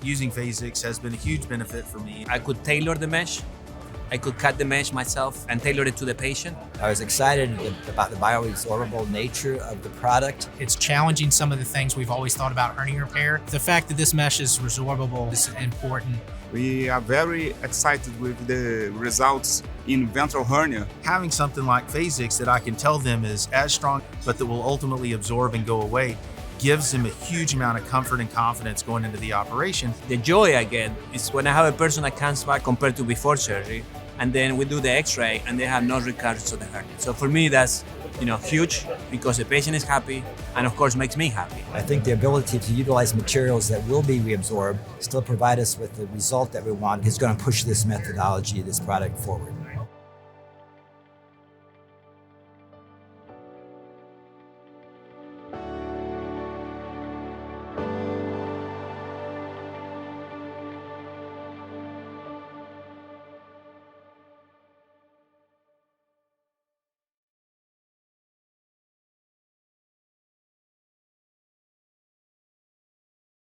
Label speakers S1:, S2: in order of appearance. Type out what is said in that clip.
S1: Using Phasix has been a huge benefit for me.
S2: I could tailor the mesh. I could cut the mesh myself and tailor it to the patient.
S3: I was excited about the bioresorbable nature of the product.
S4: It's challenging some of the things we've always thought about hernia repair. The fact that this mesh is resorbable is important.
S5: We are very excited with the results in ventral hernia.
S1: Having something like Phasix that I can tell them is as strong, but that will ultimately absorb and go away, gives them a huge amount of comfort and confidence going into the operation.
S2: The joy I get is when I have a person that comes back compared to before surgery, and then we do the x-ray and they have no recurrence of the hernia. So for me, that's huge, because the patient is happy and of course makes me happy.
S3: I think the ability to utilize materials that will be reabsorbed, still provide us with the result that we want, is going to push this methodology, this product forward.